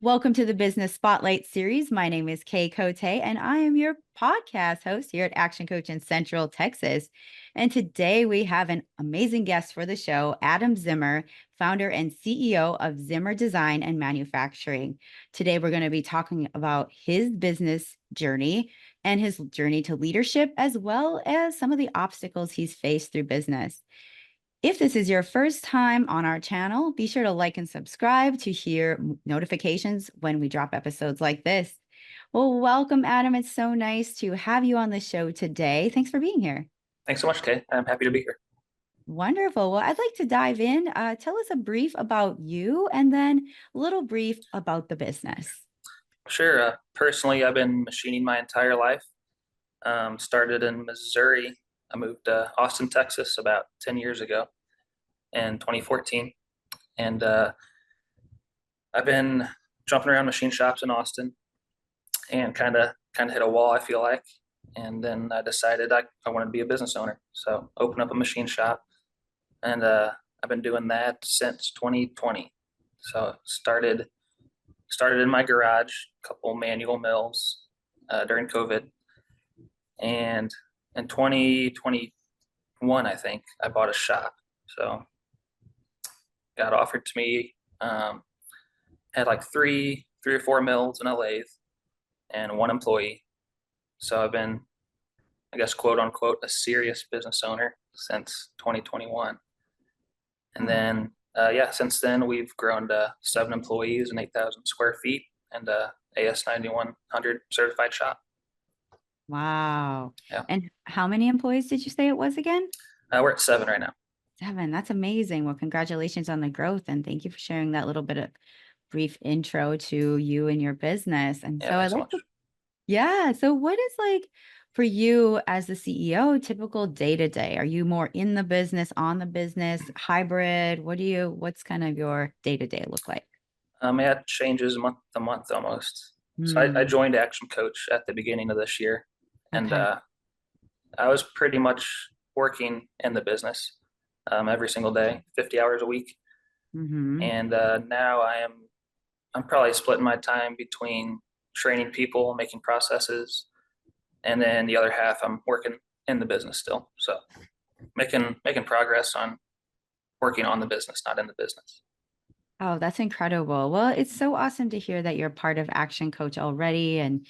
Welcome to the Business Spotlight series. My name is Kay Cote, and I am your podcast host here at Action Coach in Central Texas. And today we have an amazing guest for the show, Adam Zimmer, founder and CEO of Zimmer Design and Manufacturing. Today we're going to be talking about his business journey and his journey to leadership, as well as some of the obstacles he's faced through business. If this is your first time on our channel, be sure to like and subscribe to hear notifications when we drop episodes like this. Well, welcome, Adam. It's so nice to have you on the show today. Thanks for being here. Thanks so much, Kay. I'm happy to be here. Wonderful. Well, I'd like to dive in. Tell us a brief about you and then a little brief about the business. Sure. Personally, I've been machining my entire life. Started in Missouri. I moved to Austin, Texas about 10 years ago in 2014. And I've been jumping around machine shops in Austin and kind of hit a wall, I feel like. And then I decided I wanted to be a business owner. So opened up a machine shop. And I've been doing that since 2020. So started in my garage, a couple manual mills during COVID. And in 2021, I think, I bought a shop. So got offered to me, had like three or four mills and a lathe and one employee. So I've been, I guess, quote unquote, a serious business owner since 2021. And then, since then we've grown to 7 employees and 8,000 square feet and AS 9100 certified shop. Wow. Yeah. And how many employees did you say it was again? We're at 7 right now. 7. That's amazing. Well, congratulations on the growth. And thank you for sharing that little bit of brief intro to you and your business. And Yeah, so thanks so much. yeah. So what is like for you as the CEO, typical day to day? Are you more in the business, on the business, hybrid? What's kind of your day to day look like? It changes month to month almost. So I Hmm. joined ActionCOACH at the beginning of this year, and Okay. I was pretty much working in the business every single day, 50 hours a week. Hmm. And now I'm probably splitting my time between training people, making processes, and then the other half I'm working in the business still. So making progress on working on the business, not in the business. Oh, that's incredible. Well, it's so awesome to hear that you're part of Action Coach already. And,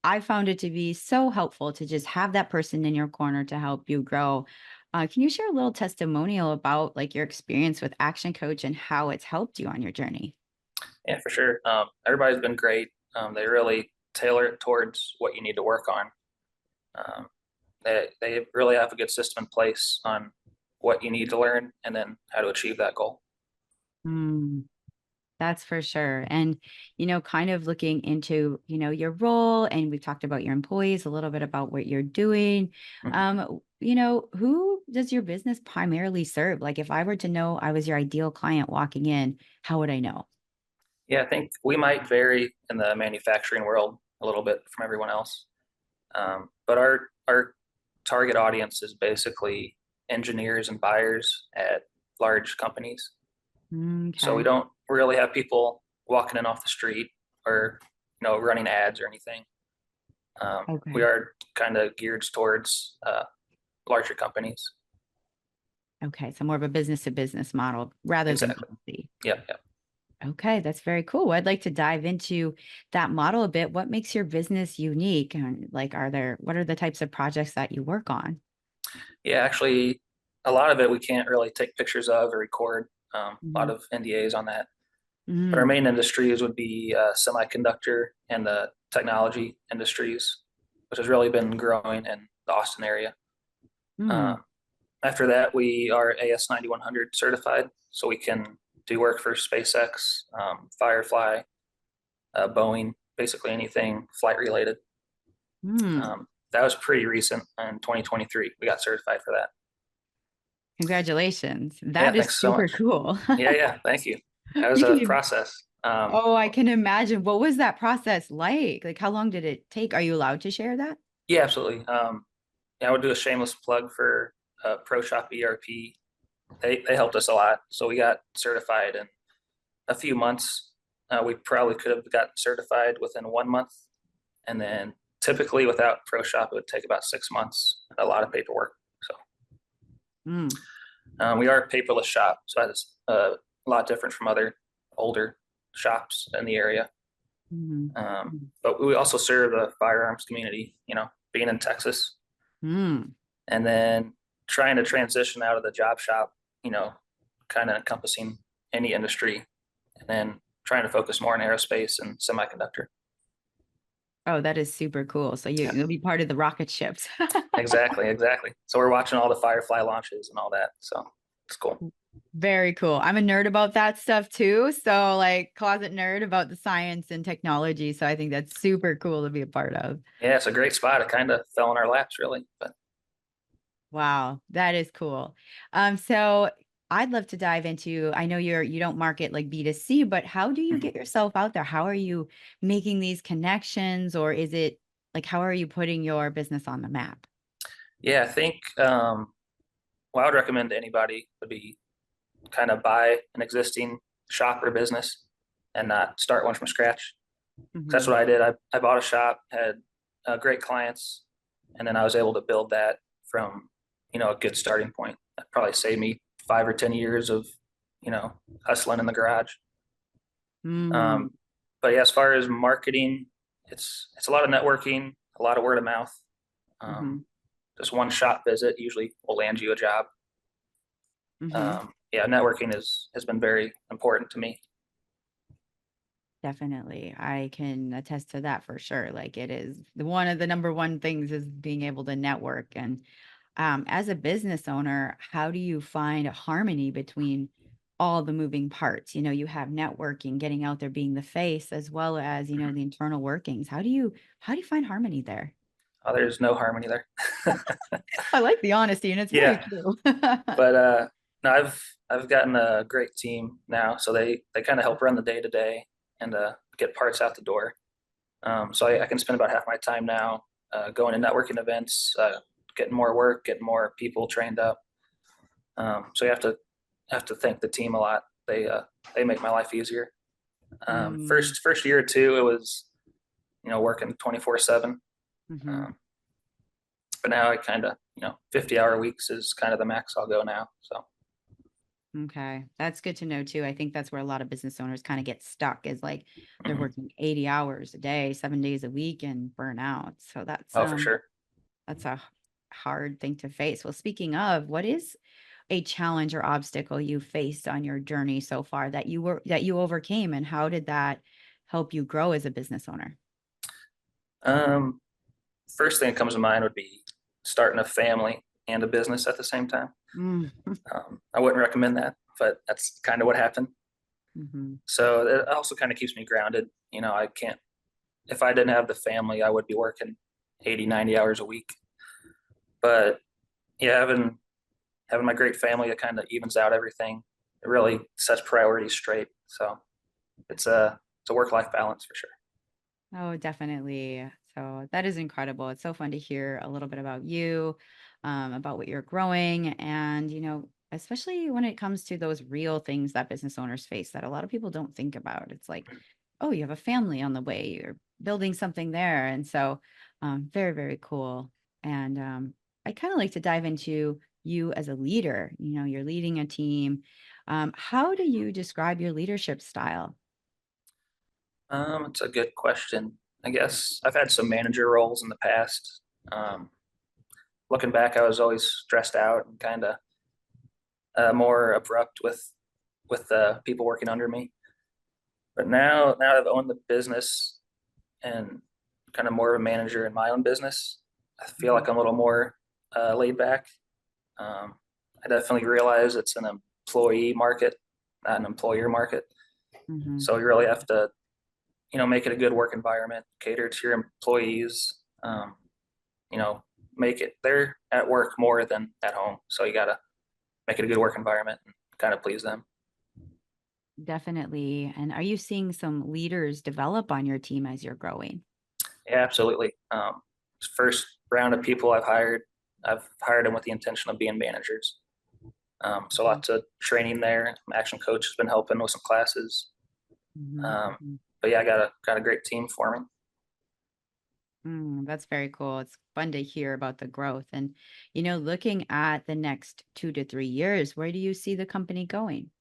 I found it to be so helpful to just have that person in your corner to help you grow. Can you share a little testimonial about like your experience with Action Coach and how it's helped you on your journey? Yeah, for sure. Everybody's been great. They really tailor it towards what you need to work on. Um, they really have a good system in place on what you need to learn and then how to achieve that goal. Mm, that's for sure. And, kind of looking into, your role, and we've talked about your employees, a little bit about what you're doing. Mhm. Who does your business primarily serve? Like if I were to know I was your ideal client walking in, how would I know? Yeah, I think we might vary in the manufacturing world a little bit from everyone else. But our target audience is basically engineers and buyers at large companies. So we Okay. don't really have people walking in off the street or running ads or anything. We Okay. are kind of geared towards larger companies. Okay. So more of a business to business model rather than Exactly. B2C. Yeah, yeah. Okay, that's very cool. I'd like to dive into that model a bit. What makes your business unique? And like, what are the types of projects that you work on? Yeah, actually, a lot of it we can't really take pictures of or record. A lot Mhm. of NDAs on that. But our Mm, main industries would be semiconductor and the technology industries, which has really been growing in the Austin area. mm. Uh, After that, we are AS 9100 certified, so we can do work for SpaceX, Firefly, Boeing, basically anything flight related. Mm. That was pretty recent in 2023. We got certified for that. Congratulations. Yeah, That is thanks so super much. cool. Yeah, thank you. That was You a can, process. oh, I can imagine. What was that process like? Like, how long did it take? Are you allowed to share that? Yeah, absolutely. Yeah, I would do a shameless plug for ProShop ERP. They helped us a lot, so we got certified in a few months. We probably could have gotten certified within 1 month. And then typically without Pro Shop, it would take about 6 months, a lot of paperwork. So Mm, we are a paperless shop. So that's a lot different from other older shops in the area. mhm, mm, But we also serve the firearms community, being in Texas, mm. and then trying to transition out of the job shop, you know, kind of encompassing any industry, and then trying to focus more on aerospace and semiconductor. Oh, that is super cool. So Yeah, you'll be part of the rocket ships. exactly, exactly. So we're watching all the Firefly launches and all that. So it's cool. Very cool. I'm a nerd about that stuff too. So like closet nerd about the science and technology. So I think that's super cool to be a part of. Yeah, it's a great spot. It kind of fell in our laps, really. But Wow, that is cool. So I'd love to dive into, I know you don't market like B2C, but how do you mhm. get yourself out there? How are you making these connections, or is it like how are you putting your business on the map? Yeah, I think what I would recommend to anybody would be kind of buy an existing shop or business and not start one from scratch. That's Hmm. what I did. I bought a shop, had great clients, and then I was able to build that from, a good starting point. That probably saved me 5 or 10 years of, hustling in the garage. Mm-hmm. Um, but yeah, as far as marketing, it's a lot of networking, a lot of word of mouth. Hmm. Um, just one shop visit usually will land you a job. Hmm. Yeah, networking has been very important to me. Definitely. I can attest to that for sure. Like it is one of the number one things is being able to network. And as a business owner, how do you find a harmony between all the moving parts? You have networking, getting out there, being the face, as well as, Mhm. the internal workings. How do you find harmony there? There's no harmony there. I like the honesty, and it's very Yeah, true. but no, I've gotten a great team now, so they kind of help run the day to day and get parts out the door. So I can spend about half my time now going to networking events, getting more work, getting more people trained up. So you have to thank the team a lot. They make my life easier. Mm, First year or two, it was working 24/7. mhm. Um, but now I kind of 50-hour weeks is kind of the max I'll go now. So Okay. That's good to know too. I think that's where a lot of business owners kind of get stuck is like they're mhm. working 80 hours a day, 7 days a week and burn out. So that's Oh, for sure. that's a hard thing to face. Well, speaking of, what is a challenge or obstacle you faced on your journey so far that you overcame, and how did that help you grow as a business owner? Um, First thing that comes to mind would be starting a family and a business at the same time. Mm. I wouldn't recommend that, but that's kind of what happened. Hmm. So it also kind of keeps me grounded. I can't, if I didn't have the family, I would be working 80, 90 hours a week. But yeah, having my great family, it kind of evens out everything. It really sets priorities straight. So it's a work-life balance for sure. Oh, definitely. So that is incredible. It's so fun to hear a little bit about you, about what you're growing, and especially when it comes to those real things that business owners face that a lot of people don't think about. It's like, oh, you have a family on the way, you're building something there, and so very, very cool. And I kind of like to dive into you as a leader. You're leading a team. How do you describe your leadership style? It's a good question. I guess I've had some manager roles in the past. Um, Looking back, I was always stressed out and kind of more abrupt with people working under me. But now I've owned the business and kind of more of a manager in my own business, I feel like I'm a little more laid back. Um, I definitely realize it's an employee market, not an employer market. Mm-hmm. So you really have to, make it a good work environment, cater to your employees. Um, you know, make it they're at work more than at home. So you gotta make it a good work environment and kind of please them. Definitely. And are you seeing some leaders develop on your team as you're growing? Yeah, absolutely. First round of people I've hired them with the intention of being managers. So Mhm. lots of training there. Action Coach has been helping with some classes. Mhm, Um, mhm. but yeah, I got a great team forming. That's very cool. It's fun to hear about the growth. And, looking at the next 2 to 3 years, where do you see the company going?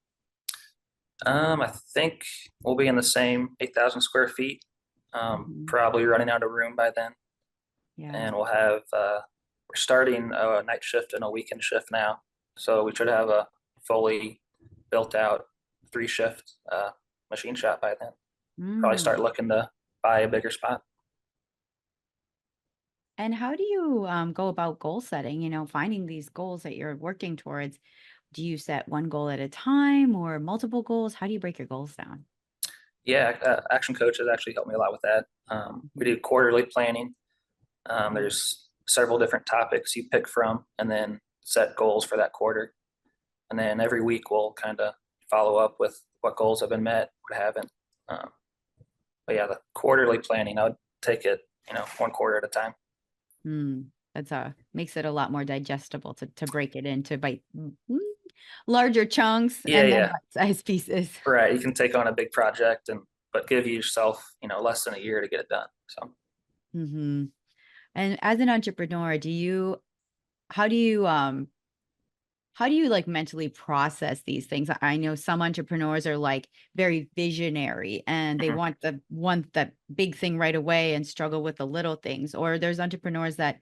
I think we'll be in the same 8,000 square feet, Mhm. probably running out of room by then. Yeah. And we're starting a night shift and a weekend shift now. So we should have a fully built out 3 shift machine shop by then. Probably Mm. start looking to buy a bigger spot. And how do you go about goal setting, finding these goals that you're working towards? Do you set one goal at a time or multiple goals? How do you break your goals down? Yeah, Action Coach has actually helped me a lot with that. We Mhm. do quarterly planning. Mhm. There's several different topics you pick from, and then set goals for that quarter. And then every week we'll kind of follow up with what goals have been met, what haven't. Um, but yeah, the quarterly planning, I would take it, 1 quarter at a time. Mm, that's makes it a lot more digestible to break it into larger chunks Yeah, and then yeah, bite-sized pieces. right. You can take on a big project but give yourself, less than a year to get it done. So, Hmm. And as an entrepreneur, how do you how do you like mentally process these things? I know some entrepreneurs are like very visionary and they mhm. want that big thing right away and struggle with the little things. Or there's entrepreneurs that,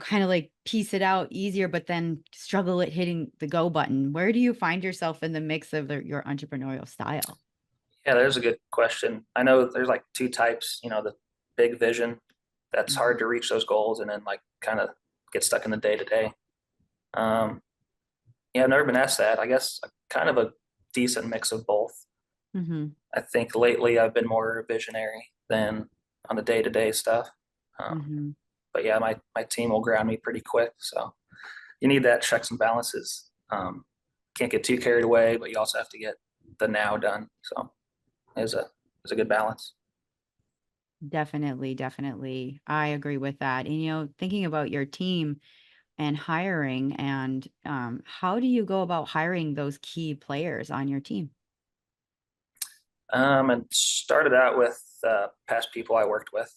kind of like piece it out easier, but then struggle at hitting the go button. Where do you find yourself in the mix of your entrepreneurial style? Yeah, there's a good question. I know there's like two types, the big vision that's Mhm. hard to reach those goals and then like kind of get stuck in the day to day. Um, yeah, I've never been asked that. I guess kind of a decent mix of both. Mhm. I think lately I've been more visionary than on the day to day stuff. Um, Mhm. but yeah, my team will ground me pretty quick. So you need that checks and balances. Can't get too carried away, but you also have to get the now done. So is a good balance. Definitely, definitely. I agree with that. And thinking about your team and hiring and how do you go about hiring those key players on your team? And started out with past people I worked with,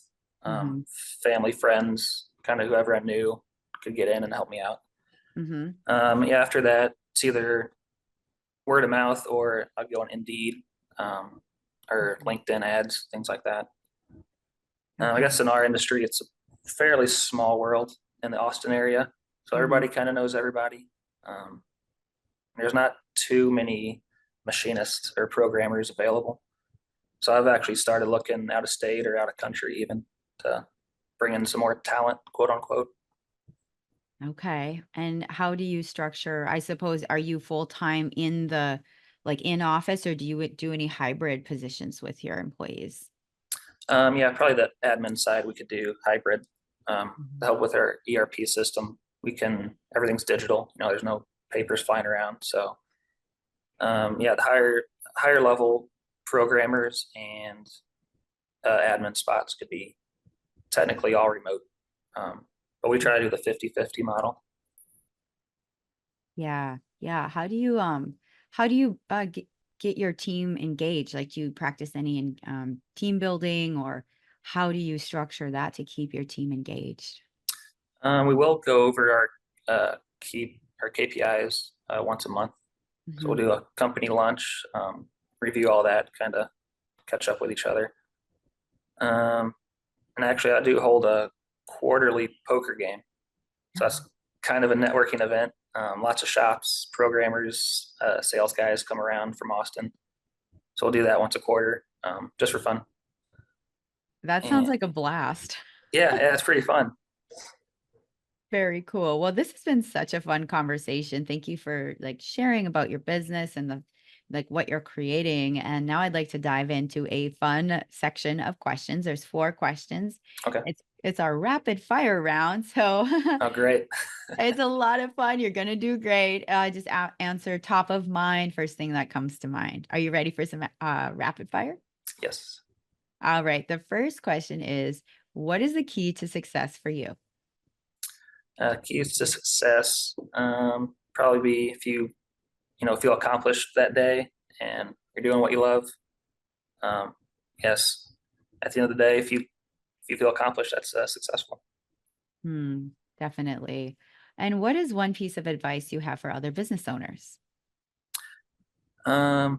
Mhm. family, friends, kind of whoever I knew could get in and help me out. Mhm. Yeah, after that, it's either word of mouth or I'd go on Indeed, um, or Mhm. LinkedIn ads, things like that. I Okay. guess in our industry, it's a fairly small world in the Austin area, so Mhm. everybody kind of knows everybody. Um, there's not too many machinists or programmers available. So I've actually started looking out of state or out of country even to bring in some more talent, quote unquote. Okay. And how do you structure, I suppose, are you full-time in the in office or do you do any hybrid positions with your employees? Yeah, probably the admin side we could do hybrid to Mhm. help with our ERP system. Everything's digital. There's no papers flying around. So yeah, the higher level programmers and admin spots could be technically all remote. Um, but we try to do the 50-50 model. Yeah. Yeah. How do you get your team engaged? Like do you practice any team building or how do you structure that to keep your team engaged? We will go over our KPIs once a month. So we'll Mhm. do a company lunch, review all that, kind of catch up with each other. Um, and actually, I do hold a quarterly poker game. So that's kind of a networking event. Lots of shops, programmers, sales guys come around from Austin. So we'll do that once a quarter, just for fun. That sounds And like a blast. yeah, it's pretty fun. Very cool. Well, this has been such a fun conversation. Thank you for sharing about your business and the what you're creating. And now I'd like to dive into a fun section of questions. There's 4 questions. Okay. It's our rapid fire round. So Oh, great. it's a lot of fun. You're gonna do great. Just answer top of mind, first thing that comes to mind. Are you ready for some rapid fire? Yes. All right. The first question is, what is the key to success for you? Keys to success probably be if you feel accomplished that day and you're doing what you love. Um, yes, at the end of the day, if you feel accomplished, that's successful. Hmm, definitely. And what is one piece of advice you have for other business owners? I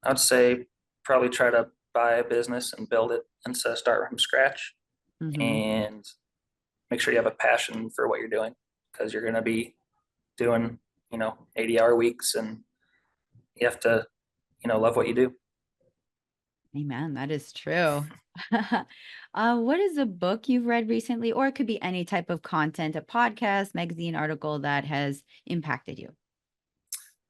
would say probably try to buy a business and build it instead of start from scratch, Hmm. and make sure you have a passion for what you're doing because you're going to be doing 80-hour weeks, and you have to love what you do. Amen. That is true. What is a book you've read recently, or it could be any type of content, a podcast, magazine, article that has impacted you?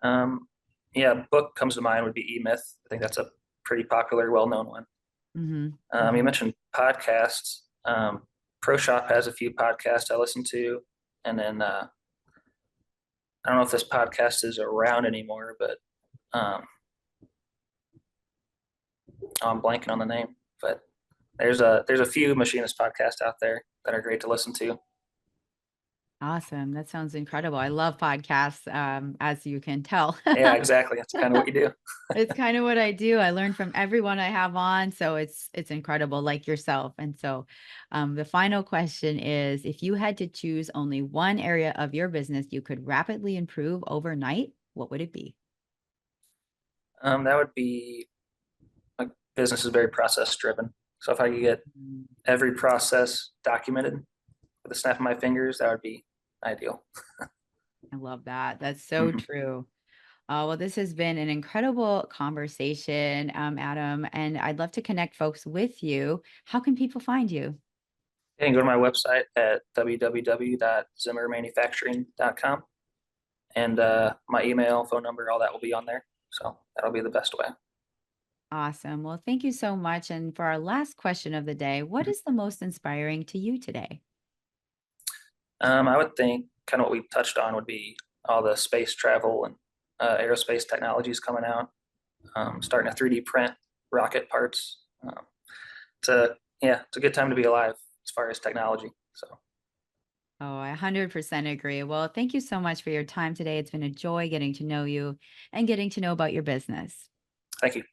Um, yeah, book comes to mind would be E-Myth. I think that's a pretty popular, well-known one. Hmm. You Hmm. mentioned podcasts. Pro Shop has a few podcasts I listen to, and then I don't know if this podcast is around anymore, but um, I'm blanking on the name. But there's a few machinist podcasts out there that are great to listen to. Awesome. That sounds incredible. I love podcasts, as you can tell. Yeah, exactly. That's kind of what you do. It's kind of what I do. I learn from everyone I have on, so it's incredible, like yourself. And so, the final question is: if you had to choose only one area of your business you could rapidly improve overnight, what would it be? That would be like business is very process driven. So if I could get Mm, every process documented with a snap of my fingers, that would be ideal. I love that. That's so Mhm. true. Well, this has been an incredible conversation, Adam, and I'd love to connect folks with you. How can people find you? You can go to my website at www.zimmermanufacturing.com, and my email, phone number, all that will be on there. So that'll be the best way. Awesome. Well, thank you so much. And for our last question of the day, what Mhm. is the most inspiring to you today? I would think kind of what we touched on would be all the space travel and aerospace technologies coming out, starting to 3D print rocket parts. It's a good time to be alive as far as technology. So Oh, I 100% agree. Well, thank you so much for your time today. It's been a joy getting to know you and getting to know about your business. thank you.